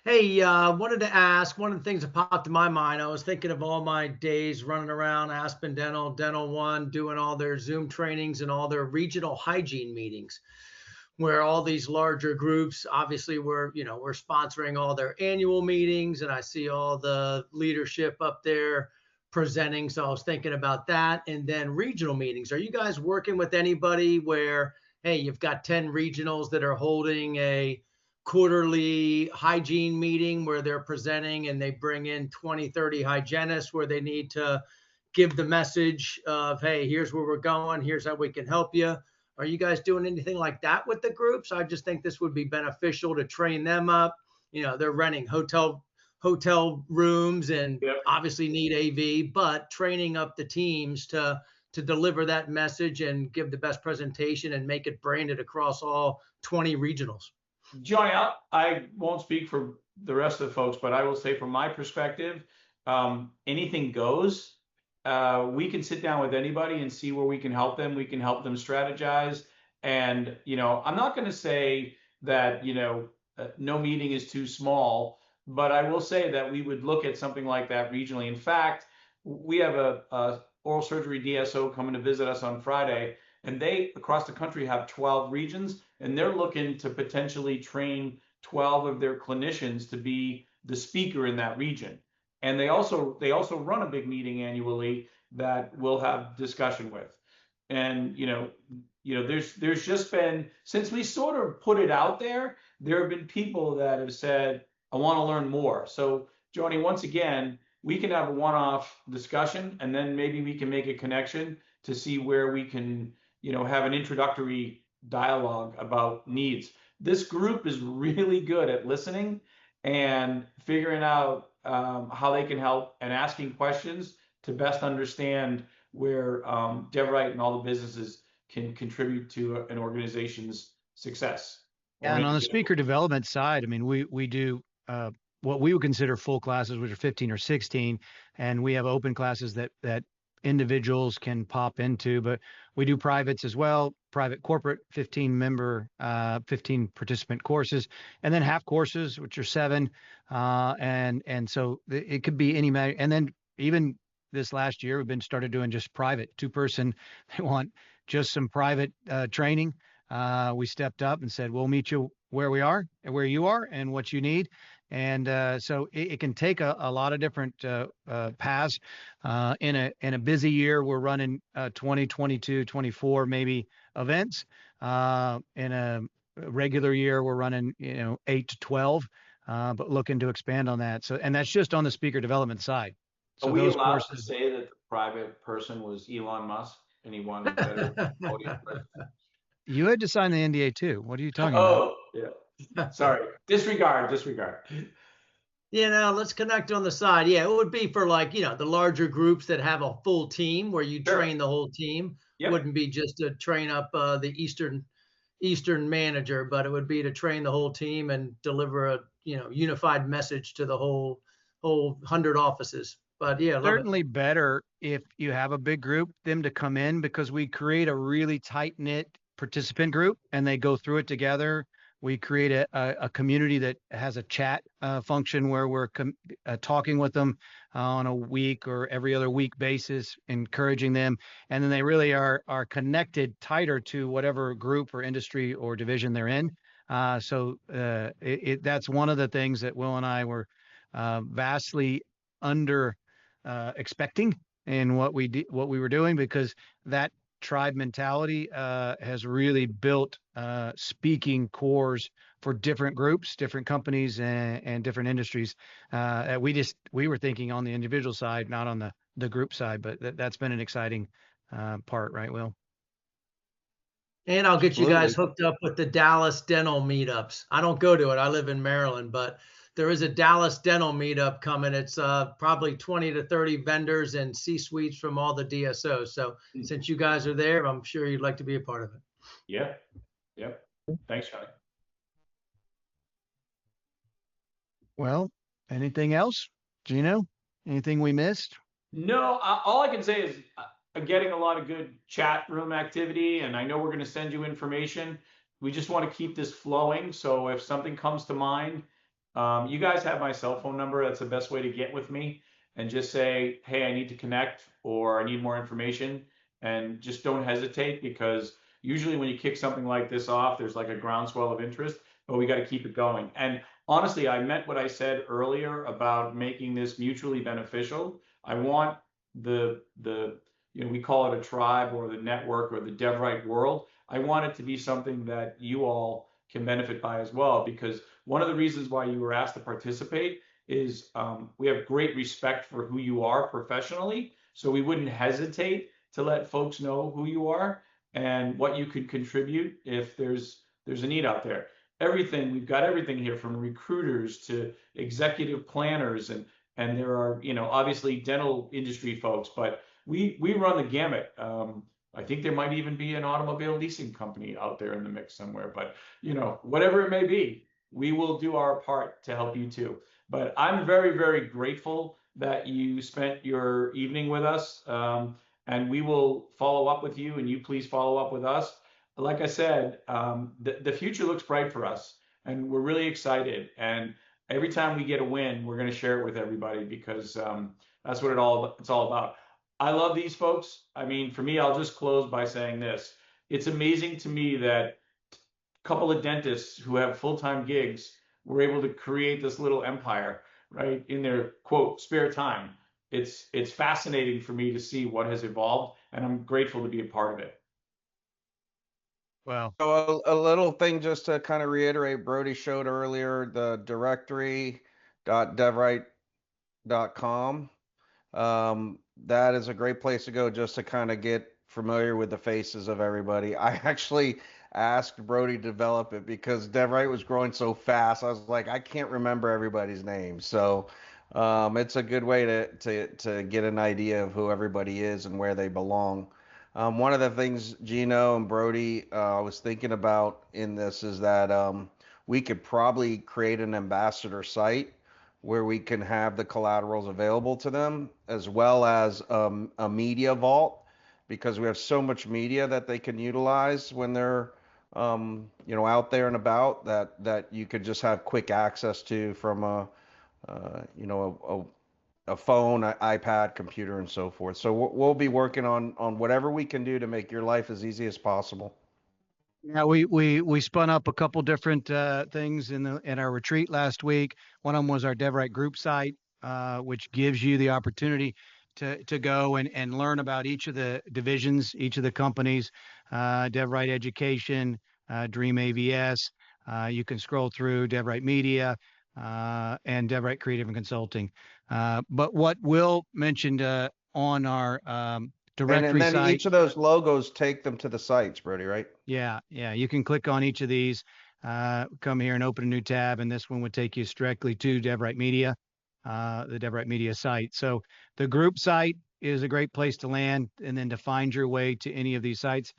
Hey, wanted to ask, one of the things that popped in my mind, I was thinking of all my days running around Aspen Dental, Dental One, doing all their Zoom trainings and all their regional hygiene meetings, where all these larger groups, obviously we're sponsoring all their annual meetings, and I see all the leadership up there presenting. So I was thinking about that. And then regional meetings. Are you guys working with anybody where, hey, you've got 10 regionals that are holding a quarterly hygiene meeting where they're presenting and they bring in 20, 30 hygienists where they need to give the message of, hey, here's where we're going, here's how we can help you. Are you guys doing anything like that with the groups? I just think this would be beneficial to train them up. They're renting hotel rooms and obviously need AV, but training up the teams to deliver that message and give the best presentation and make it branded across all 20 regionals.
Johnny, I won't speak for the rest of the folks, but I will say from my perspective, anything goes. We can sit down with anybody and see where we can help them. We can help them strategize. And, I'm not going to say that, no meeting is too small, but I will say that we would look at something like that regionally. In fact, we have a oral surgery DSO coming to visit us on Friday, and they across the country have 12 regions, and they're looking to potentially train 12 of their clinicians to be the speaker in that region. And they also run a big meeting annually that we'll have discussion with. And there's just been, since we sort of put it out there have been people that have said, I want to learn more. So Joni, once again, we can have a one-off discussion, and then maybe we can make a connection to see where we can, have an introductory dialogue about needs. This group is really good at listening and figuring out how they can help and asking questions to best understand where DevRight and all the businesses can contribute to an organization's success.
Yeah, and on the speaker development side, I mean, we do what we would consider full classes, which are 15 or 16, and we have open classes that individuals can pop into, but we do privates as well, private corporate 15 participant courses, and then half courses, which are 7. And so it could be any, and then even this last year, we've been started doing just private 2-person. They want just some private training. We stepped up and said, we'll meet you where we are and where you are and what you need. And so it can take a lot of different paths. In a busy year, we're running 20, 22, 24 maybe events. In a regular year, we're running 8 to 12, but looking to expand on that. So, and that's just on the speaker development side. So
are we
those
allowed
courses,
to say that the private person was Elon Musk and he wanted better audience?
you had to sign the NDA too. What are you talking about?
Oh, yeah. Sorry. Disregard.
Let's connect on the side. Yeah, it would be for the larger groups that have a full team where you train the whole team.
Yep.
Wouldn't be just to train up the Eastern manager, but it would be to train the whole team and deliver a unified message to the whole 100 offices. But yeah,
certainly better if you have a big group, them to come in, because we create a really tight knit participant group and they go through it together. We create a community that has a chat function where we're talking with them on a week or every other week basis, encouraging them. And then they really are connected tighter to whatever group or industry or division they're in. So that's one of the things that Will and I were vastly under expecting in what we were doing, because that tribe mentality has really built speaking cores for different groups, different companies, and different industries. We were thinking on the individual side, not on the group side, but that's been an exciting part, right, Will?
And I'll get you guys hooked up with the Dallas dental meetups. I don't go to it. I live in Maryland, but there is a Dallas dental meetup coming. It's probably 20 to 30 vendors and C-suites from all the DSOs. So since you guys are there, I'm sure you'd like to be a part of it.
Yeah. Yep. Thanks, Johnny.
Well, anything else, Gino? Anything we missed?
No, all I can say is I'm getting a lot of good chat room activity, and I know we're going to send you information. We just want to keep this flowing. So if something comes to mind, you guys have my cell phone number. That's the best way to get with me, and just say, hey, I need to connect, or I need more information, and just don't hesitate, because usually when you kick something like this off, there's like a groundswell of interest, but we got to keep it going. And honestly, I meant what I said earlier about making this mutually beneficial. I want we call it a tribe or the network or the DevRight world. I want it to be something that you all can benefit by as well, because one of the reasons why you were asked to participate is we have great respect for who you are professionally, So we wouldn't hesitate to let folks know who you are and what you could contribute if there's a need out there. Everything, we've got everything here from recruiters to executive planners, and there are, obviously dental industry folks, but we run the gamut. I think there might even be an automobile leasing company out there in the mix somewhere, but whatever it may be, we will do our part to help you too. But I'm very, very grateful that you spent your evening with us, and we will follow up with you, and you please follow up with us. Like I said, the future looks bright for us, and we're really excited. And every time we get a win, we're going to share it with everybody, because that's what it's all about. I love these folks. I mean, for me, I'll just close by saying this. It's amazing to me that a couple of dentists who have full-time gigs were able to create this little empire, right, in their, quote, spare time. It's fascinating for me to see what has evolved, and I'm grateful to be a part of it.
Well,
So a little thing just to kind of reiterate, Brody showed earlier the directory.devright.com. That is a great place to go just to kind of get familiar with the faces of everybody. I actually asked Brody to develop it because DevRight was growing so fast. I was like, I can't remember everybody's name. So it's a good way to get an idea of who everybody is and where they belong. One of the things Gino and Brody was thinking about in this is that we could probably create an ambassador site where we can have the collaterals available to them, as well as a media vault, because we have so much media that they can utilize when they're out there and about, that you could just have quick access to from a phone, iPad, computer, and so forth. So we'll be working on whatever we can do to make your life as easy as possible.
yeah, we spun up a couple different things in our retreat last week. One of them was our DevRight Group site, which gives you the opportunity to go and learn about each of the divisions, each of the companies, DevRight Education, Dream AVS. You can scroll through DevRight Media and DevRight Creative and Consulting. But what Will mentioned on our directory
and then
site,
each of those logos take them to the sites, Brody, right?
Yeah, you can click on each of these, come here and open a new tab, and this one would take you directly to DevRight Media, the DevRight Media site. So the group site is a great place to land, and then to find your way to any of these sites.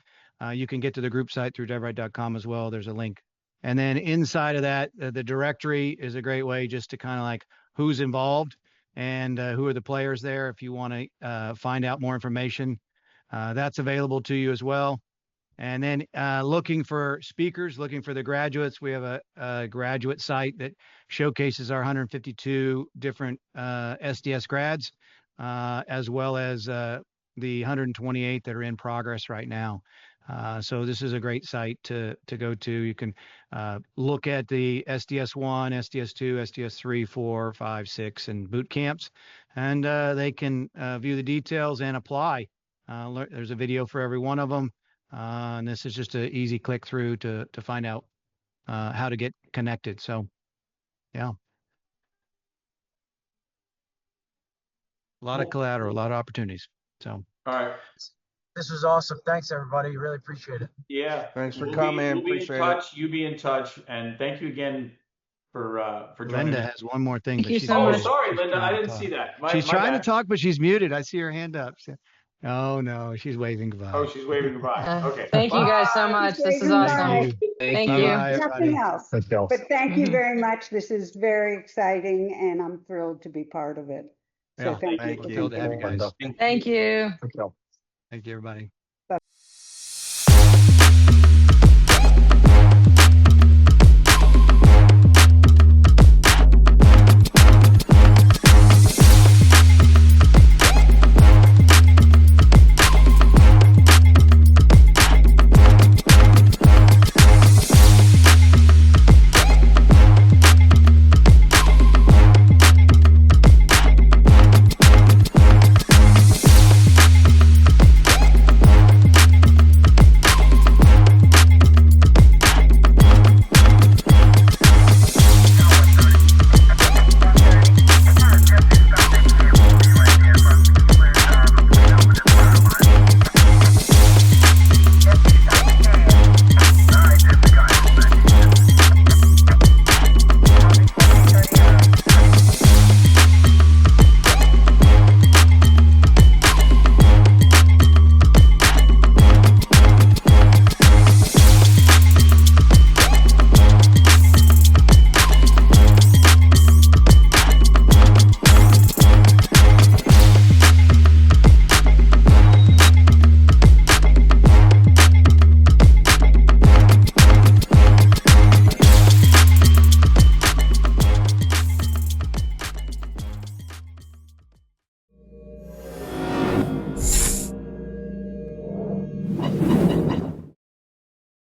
You can get to the group site through devright.com as well. There's a link. And then inside of that, the directory is a great way just to kind of like who's involved and who are the players there. If you want to find out more information, that's available to you as well. And then looking for speakers, looking for the graduates, we have a graduate site that showcases our 152 different SDS grads, as well as the 128 that are in progress right now. So this is a great site to go to. You can look at the SDS1, SDS2, SDS3, 4, 5, 6, and boot camps, and they can view the details and apply. There's a video for every one of them. And this is just an easy click through to find out how to get connected. So, yeah. A lot of collateral, a lot of opportunities. So,
all right.
This was awesome. Thanks, everybody. Really appreciate it.
Yeah.
Thanks for coming.
We'll be in
Appreciate
touch.
it.
You be in touch. And thank you again for joining.
Linda has one more thing.
Thank
but
you
she's
so
muted.
much.
Sorry,
She's
Linda.
trying
I
to
didn't
talk.
see that.
She's
My
trying
bad.
to talk, but she's muted. I see her hand up. Oh, no, she's waving goodbye.
Oh, she's waving goodbye. Okay.
Thank you guys so
Bye.
much. This is
Waving
awesome.
bye.
Thank
Bye
you.
bye, everybody.
Nothing else.
Thank you.
But thank you very much. This is very exciting, and I'm thrilled to be part of it. So
Yeah,
thank you.
we're thrilled to have you guys.
Thank you.
Thank you.
Thank you, everybody.